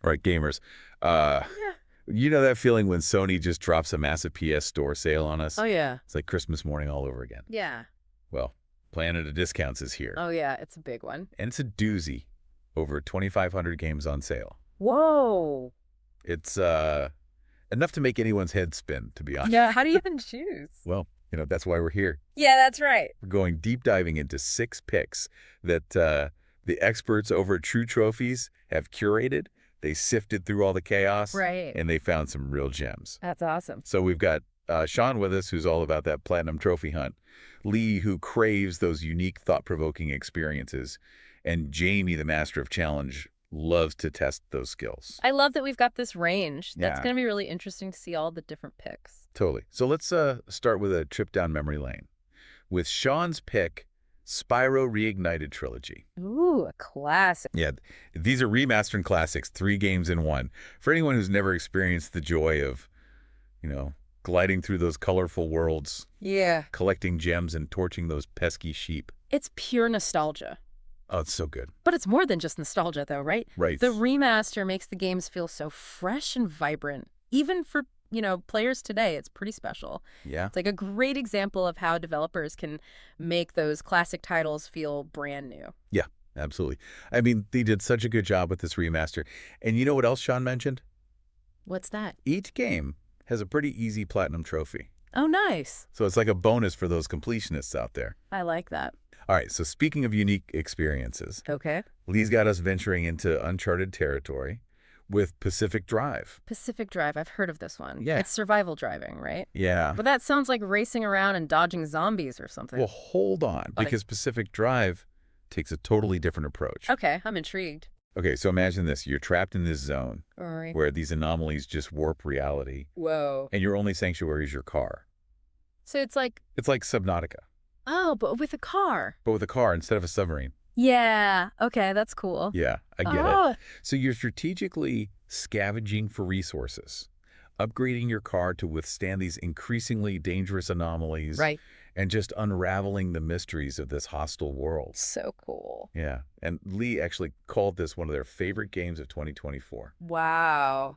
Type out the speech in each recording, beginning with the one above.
All right, gamers. Yeah. You know that feeling when Sony just drops a massive PS Store sale on us? Oh, yeah. It's like Christmas morning all over again. Yeah. Well, Planet of Discounts is here. Oh, yeah. It's a big one. And it's a doozy. Over 2,500 games on sale. Whoa. It's enough to make anyone's head spin, to be honest. Yeah. How do you even choose? Well, that's why we're here. Yeah, that's right. We're going deep diving into 6 picks that the experts over at True Trophies have curated. They sifted through all the chaos. Right. And they found some real gems. That's awesome. So we've got Sean with us, who's all about that platinum trophy hunt. Lee, who craves those unique, thought-provoking experiences. And Jamie, the master of challenge, loves to test those skills. I love that we've got this range. That's Yeah. going to be really interesting to see all the different picks. Totally. So let's start with a trip down memory lane. With Sean's pick, Spyro Reignited Trilogy. Ooh, a classic. Yeah, these are remastering classics, 3 games in one. For anyone who's never experienced the joy of, gliding through those colorful worlds, Yeah. collecting gems and torching those pesky sheep. It's pure nostalgia. Oh, it's so good. But it's more than just nostalgia, though, right? Right. The remaster makes the games feel so fresh and vibrant. Even for, players today, it's pretty special. Yeah. It's like a great example of how developers can make those classic titles feel brand new. Yeah, absolutely. I mean, they did such a good job with this remaster. And you know what else Sean mentioned? What's that? Each game has a pretty easy platinum trophy. Oh, nice. So it's like a bonus for those completionists out there. I like that. All right, so speaking of unique experiences, Okay. Lee's got us venturing into uncharted territory with Pacific Drive. Pacific Drive. I've heard of this one. Yeah. It's survival driving, right? Yeah. But that sounds like racing around and dodging zombies or something. Well, hold on, because Pacific Drive takes a totally different approach. Okay, I'm intrigued. Okay, so imagine this. You're trapped in this zone All right. where these anomalies just warp reality, Whoa. and your only sanctuary is your car. So it's like, It's like Subnautica, oh, but with a car. but with a car instead of a submarine. Yeah. Okay, that's cool. Yeah, I get it. Oh, So you're strategically scavenging for resources, upgrading your car to withstand these increasingly dangerous anomalies, right. and just unraveling the mysteries of this hostile world. So cool. Yeah, and Lee actually called this one of their favorite games of 2024. Wow.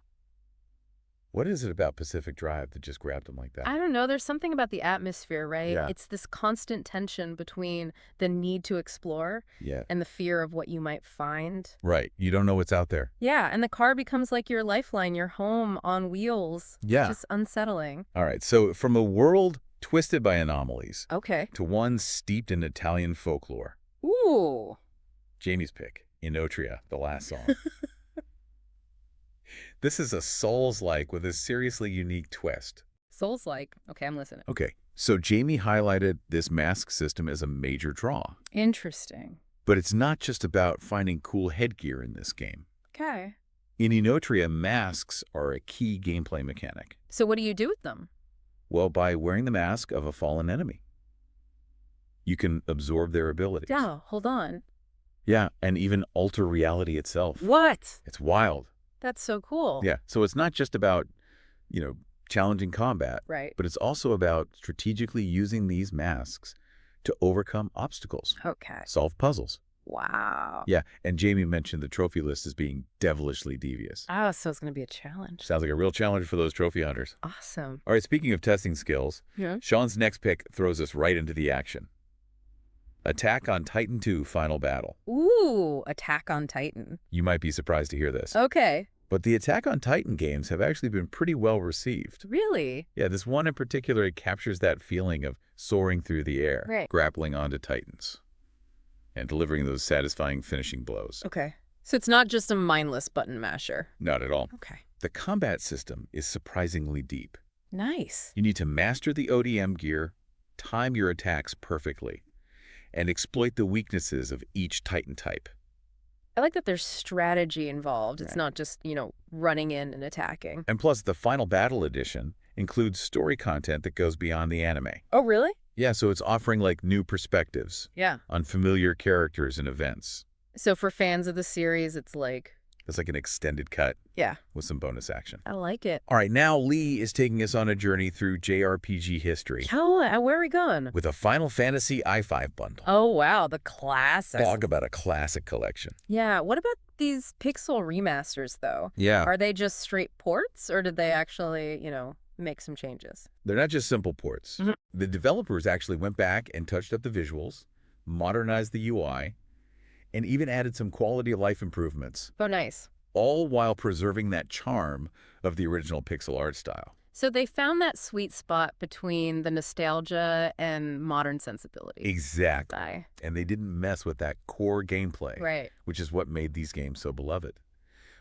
What is it about Pacific Drive that just grabbed him like that? I don't know. There's something about the atmosphere, right? Yeah. It's this constant tension between the need to explore Yeah, and the fear of what you might find. right. You don't know what's out there. Yeah, and the car becomes like your lifeline, your home on wheels. Yeah. Just unsettling. All right, so from a world twisted by anomalies Okay. to one steeped in Italian folklore, Ooh. Jamie's pick, Inotria, the last song. This is a Souls-like with a seriously unique twist. Souls-like. Okay, I'm listening. Okay, so Jamie highlighted this mask system as a major draw. Interesting. But it's not just about finding cool headgear in this game. Okay. In Inotria, masks are a key gameplay mechanic. So what do you do with them? Well, by wearing the mask of a fallen enemy, you can absorb their abilities. Yeah, hold on. Yeah, and even alter reality itself. What? It's wild. That's so cool. Yeah, so it's not just about, challenging combat, Right. but it's also about strategically using these masks to overcome obstacles, Okay. solve puzzles. Wow. Yeah, and Jamie mentioned the trophy list as being devilishly devious. Oh, so it's going to be a challenge. Sounds like a real challenge for those trophy hunters. Awesome. All right, speaking of testing skills, Yeah. Sean's next pick throws us right into the action. Attack on Titan 2 Final Battle. Ooh, Attack on Titan. You might be surprised to hear this, Okay. but the Attack on Titan games have actually been pretty well received. Really? Yeah, this one in particular, it captures that feeling of soaring through the air, Right. grappling onto titans, and delivering those satisfying finishing blows. Okay. So it's not just a mindless button masher. Not at all. Okay. The combat system is surprisingly deep. Nice. You need to master the ODM gear, time your attacks perfectly, and exploit the weaknesses of each Titan type. I like that there's strategy involved. It's Right. not just, running in and attacking. And plus, the Final Battle Edition includes story content that goes beyond the anime. Oh, really? Yeah, so it's offering new perspectives Yeah. on familiar characters and events. So for fans of the series, it's like, It's like an extended cut yeah, with some bonus action. I like it. All right, now Lee is taking us on a journey through JRPG history Oh, where are we going? with a Final Fantasy i5 bundle. Oh, wow, the classic. Talk about a classic collection. Yeah, what about these pixel remasters, though? Yeah. Are they just straight ports, or did they actually, make some changes? They're not just simple ports. The developers actually went back and touched up the visuals, modernized the UI, and even added some quality of life improvements, Oh, nice. all while preserving that charm of the original pixel art style. So they found that sweet spot between the nostalgia and modern sensibility. Exactly. And they didn't mess with that core gameplay, Right. which is what made these games so beloved.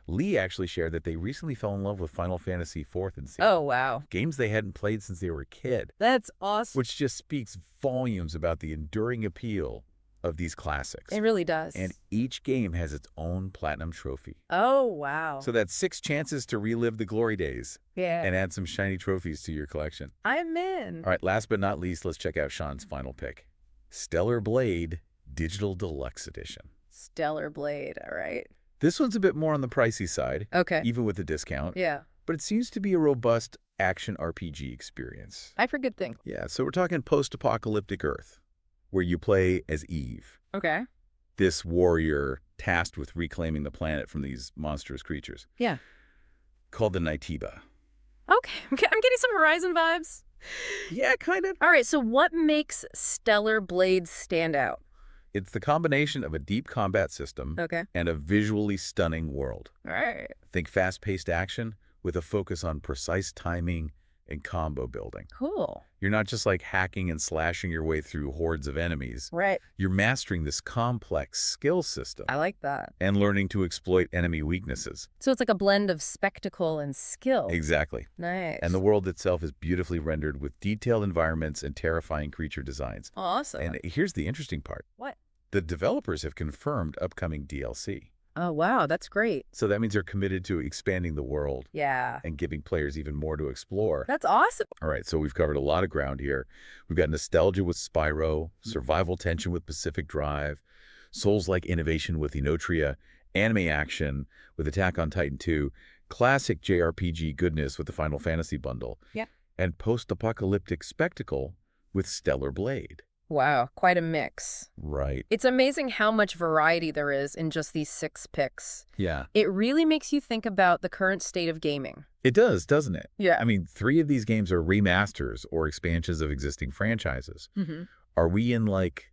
Lee actually shared that they recently fell in love with Final Fantasy IV and series. Oh, wow. Games they hadn't played since they were a kid, That's awesome. which just speaks volumes about the enduring appeal of these classics. It really does. And each game has its own platinum trophy. Oh, wow. So that's 6 chances to relive the glory days yeah. and add some shiny trophies to your collection. I'm in. All right, last but not least, let's check out Sean's final pick. Stellar Blade Digital Deluxe Edition. Stellar Blade, all right. This one's a bit more on the pricey side, Okay. even with the discount. Yeah. But it seems to be a robust action RPG experience. I've heard good things. Yeah, so we're talking post-apocalyptic Earth, where you play as Eve, Okay. this warrior tasked with reclaiming the planet from these monstrous creatures. Yeah. Called the Nitiba. Okay. I'm getting some Horizon vibes. Yeah, kind of. All right, so what makes Stellar Blade stand out? It's the combination of a deep combat system Okay. and a visually stunning world. All right. Think fast-paced action with a focus on precise timing and combo building. Cool. You're not just like hacking and slashing your way through hordes of enemies. Right. You're mastering this complex skill system I like that. and learning to exploit enemy weaknesses. So it's like a blend of spectacle and skill. Exactly. Nice. And the world itself is beautifully rendered with detailed environments and terrifying creature designs. Awesome. And here's the interesting part. What? The developers have confirmed upcoming DLC. Oh, wow. That's great. So that means they're committed to expanding the world Yeah. and giving players even more to explore. That's awesome. All right, so we've covered a lot of ground here. We've got nostalgia with Spyro, survival tension with Pacific Drive, Souls-like innovation with Inotria, anime action with Attack on Titan 2, classic JRPG goodness with the Final Fantasy bundle, Yeah. and post-apocalyptic spectacle with Stellar Blade. Wow. Quite a mix. Right. It's amazing how much variety there is in just these 6 picks. Yeah. It really makes you think about the current state of gaming. It does, doesn't it? Yeah. I mean, 3 of these games are remasters or expansions of existing franchises. Mm-hmm. Are we in like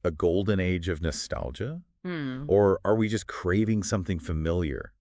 a golden age of nostalgia? Hmm. Or are we just craving something familiar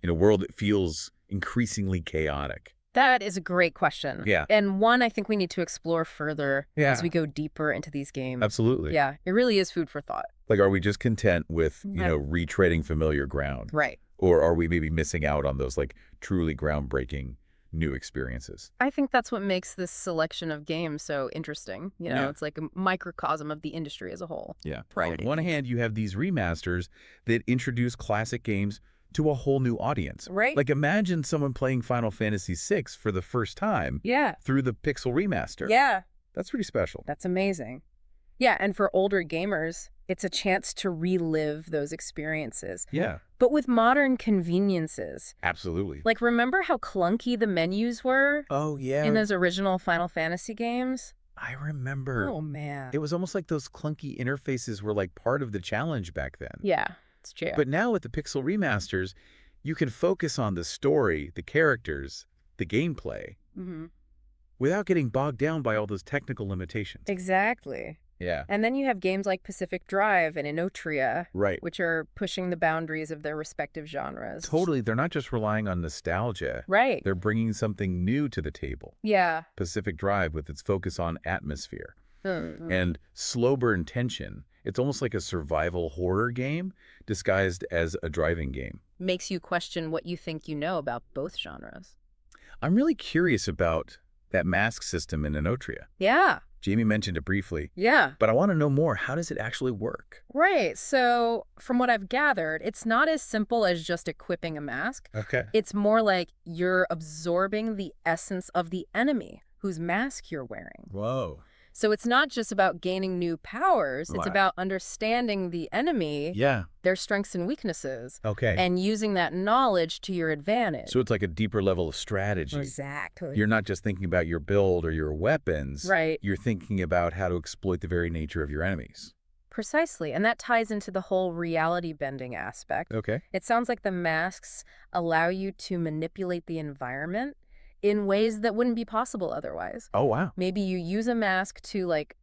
in a world that feels increasingly chaotic? That is a great question. Yeah. And one I think we need to explore further Yeah. as we go deeper into these games. Absolutely. Yeah, it really is food for thought. Like, are we just content with, Right. retreading familiar ground? Right. Or are we maybe missing out on those, like, truly groundbreaking new experiences? I think that's what makes this selection of games so interesting. Yeah. It's like a microcosm of the industry as a whole. Yeah. Right. On one hand, you have these remasters that introduce classic games to a whole new audience. Right. Like, imagine someone playing Final Fantasy VI for the first time Yeah. through the Pixel Remaster. Yeah. That's pretty special. That's amazing. Yeah, and for older gamers, it's a chance to relive those experiences. Yeah. But with modern conveniences. Absolutely. Like, remember how clunky the menus were Oh, yeah. in those original Final Fantasy games? I remember. Oh, man. It was almost like those clunky interfaces were like part of the challenge back then. Yeah, it's true. But now with the Pixel Remasters, you can focus on the story, the characters, the gameplay, Mhm. without getting bogged down by all those technical limitations. Exactly. Yeah. And then you have games like Pacific Drive and Inotria, Right. which are pushing the boundaries of their respective genres. Totally. They're not just relying on nostalgia. Right. They're bringing something new to the table. Yeah. Pacific Drive with its focus on atmosphere Mm. and slow burn tension. It's almost like a survival horror game disguised as a driving game. Makes you question what you think you know about both genres. I'm really curious about that mask system in Inotria. Yeah. Jamie mentioned it briefly, Yeah. but I want to know more. How does it actually work? Right. So from what I've gathered, it's not as simple as just equipping a mask. Okay. It's more like you're absorbing the essence of the enemy whose mask you're wearing. Whoa. So it's not just about gaining new powers. It's Right. about understanding the enemy, Yeah. their strengths and weaknesses, Okay. and using that knowledge to your advantage. So it's like a deeper level of strategy. Exactly. You're not just thinking about your build or your weapons. Right. You're thinking about how to exploit the very nature of your enemies. Precisely, and that ties into the whole reality bending aspect. Okay. It sounds like the masks allow you to manipulate the environment in ways that wouldn't be possible otherwise. Oh, wow. Maybe you use a mask to, like,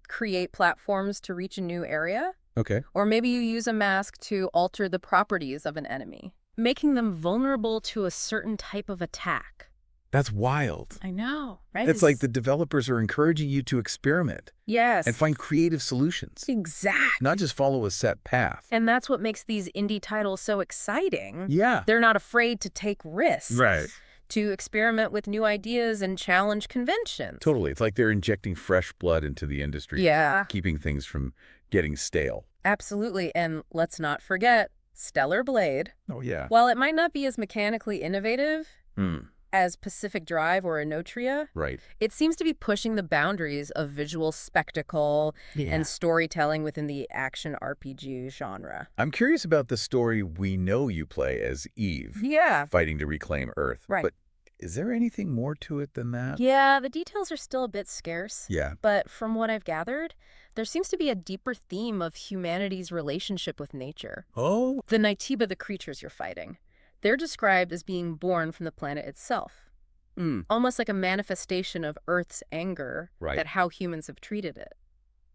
create platforms to reach a new area, Okay. or maybe you use a mask to alter the properties of an enemy, making them vulnerable to a certain type of attack. That's wild. I know, right? It's like the developers are encouraging you to experiment Yes. and find creative solutions, Exactly. not just follow a set path. And that's what makes these indie titles so exciting. Yeah. They're not afraid to take risks. Right. To experiment with new ideas and challenge conventions. Totally. It's like they're injecting fresh blood into the industry. Yeah. Keeping things from getting stale. Absolutely. And let's not forget Stellar Blade. Oh, yeah. While it might not be as mechanically innovative Hmm. as Pacific Drive or Inotria, Right. it seems to be pushing the boundaries of visual spectacle and storytelling within the action RPG genre. I'm curious about the story we know you play as Eve, Yeah. fighting to reclaim Earth. Right. But is there anything more to it than that? Yeah, the details are still a bit scarce. Yeah. But from what I've gathered, there seems to be a deeper theme of humanity's relationship with nature. Oh. The Naitiba, the creatures you're fighting, they're described as being born from the planet itself. Almost like a manifestation of Earth's anger Right. at how humans have treated it.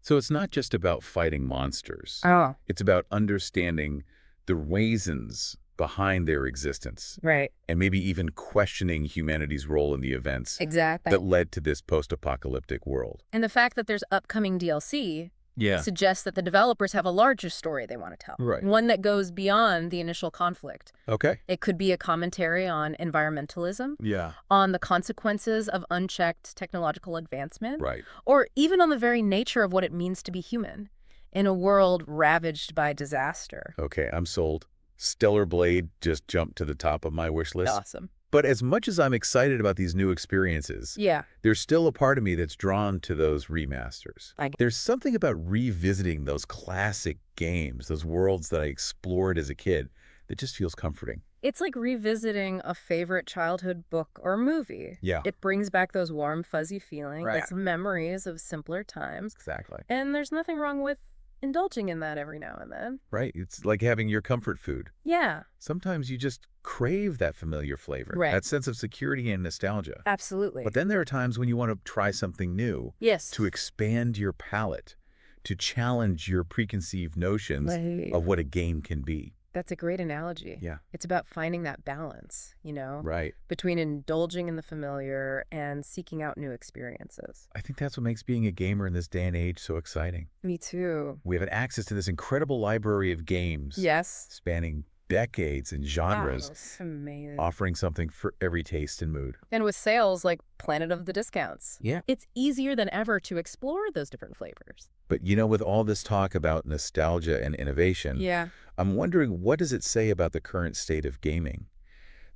So it's not just about fighting monsters. Oh. It's about understanding the reasons behind their existence Right. and maybe even questioning humanity's role in the events Exactly. that led to this post-apocalyptic world. And the fact that there's upcoming DLC Yeah. suggests that the developers have a larger story they want to tell. Right. One that goes beyond the initial conflict. Okay. It could be a commentary on environmentalism, Yeah. on the consequences of unchecked technological advancement, Right. or even on the very nature of what it means to be human in a world ravaged by disaster. Okay, I'm sold. Stellar Blade just jumped to the top of my wish list. Awesome. But as much as I'm excited about these new experiences, Yeah. there's still a part of me that's drawn to those remasters. I- There's something about revisiting those classic games, those worlds that I explored as a kid, that just feels comforting. It's like revisiting a favorite childhood book or movie. Yeah. It brings back those warm, fuzzy feelings, Right. those memories of simpler times. Exactly. And there's nothing wrong with indulging in that every now and then. Right. It's like having your comfort food. Yeah, Sometimes you just crave that familiar flavor, Right. that sense of security and nostalgia. absolutely. But then there are times when you want to try something new, Yes. to expand your palette, to challenge your preconceived notions Right. of what a game can be. That's a great analogy. Yeah. It's about finding that balance, Right. between indulging in the familiar and seeking out new experiences. I think that's what makes being a gamer in this day and age so exciting. Me too. We have access to this incredible library of games Yes. spanning decades and genres, That's amazing. offering something for every taste and mood. And with sales like Planet of the Discounts, Yeah. it's easier than ever to explore those different flavors. But with all this talk about nostalgia and innovation, Yeah. I'm wondering, what does it say about the current state of gaming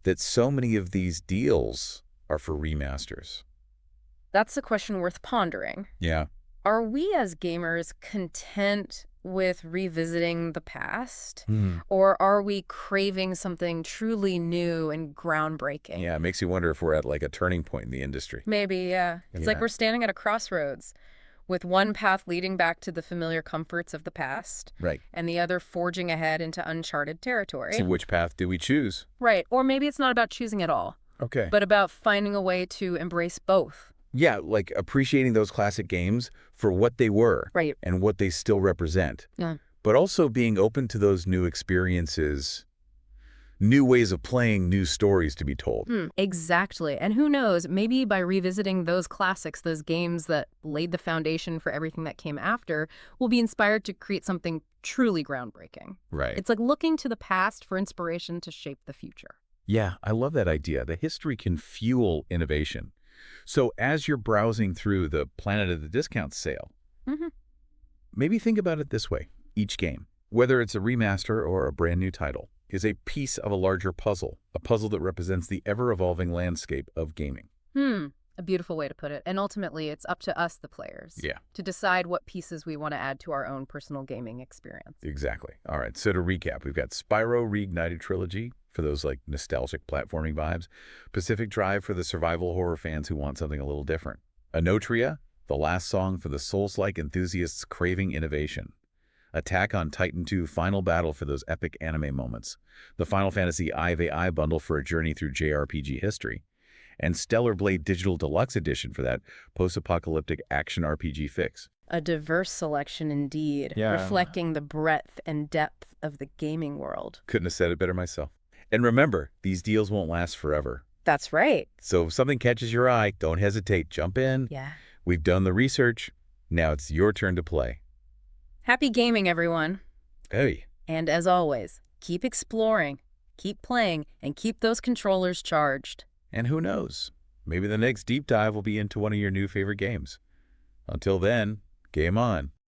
that so many of these deals are for remasters? That's a question worth pondering. Yeah. Are we as gamers content with revisiting the past? Or are we craving something truly new and groundbreaking? Yeah, it makes you wonder if we're at like a turning point in the industry. Maybe, yeah. It's like Yeah. we're standing at a crossroads with one path leading back to the familiar comforts of the past Right. and the other forging ahead into uncharted territory. So which path do we choose? Right. Or maybe it's not about choosing at all, Okay. but about finding a way to embrace both. Yeah, like appreciating those classic games for what they were Right. and what they still represent. Yeah. But also being open to those new experiences, new ways of playing, new stories to be told. Exactly. And who knows, maybe by revisiting those classics, those games that laid the foundation for everything that came after, we'll be inspired to create something truly groundbreaking. Right. It's like looking to the past for inspiration to shape the future. Yeah, I love that idea. The history can fuel innovation. So as you're browsing through the Planet of the Discount sale, Mhm. maybe think about it this way. Each game, whether it's a remaster or a brand new title, is a piece of a larger puzzle, a puzzle that represents the ever-evolving landscape of gaming. A beautiful way to put it. And ultimately, it's up to us, the players, Yeah. to decide what pieces we want to add to our own personal gaming experience. Exactly. All right, so to recap, we've got Spyro Reignited Trilogy for those like nostalgic platforming vibes, Pacific Drive for the survival horror fans who want something a little different, Inotria, the last song for the Souls-like enthusiasts craving innovation, Attack on Titan 2 Final Battle for those epic anime moments, the Final Fantasy IV bundle for a journey through JRPG history, and Stellar Blade Digital Deluxe Edition for that post-apocalyptic action RPG fix. A diverse selection indeed, Yeah. reflecting the breadth and depth of the gaming world. Couldn't have said it better myself. And remember, these deals won't last forever. That's right. So if something catches your eye, don't hesitate. Jump in. Yeah. We've done the research. Now it's your turn to play. Happy gaming, everyone. Hey. And as always, keep exploring, keep playing, and keep those controllers charged. And who knows? Maybe the next deep dive will be into one of your new favorite games. Until then, game on.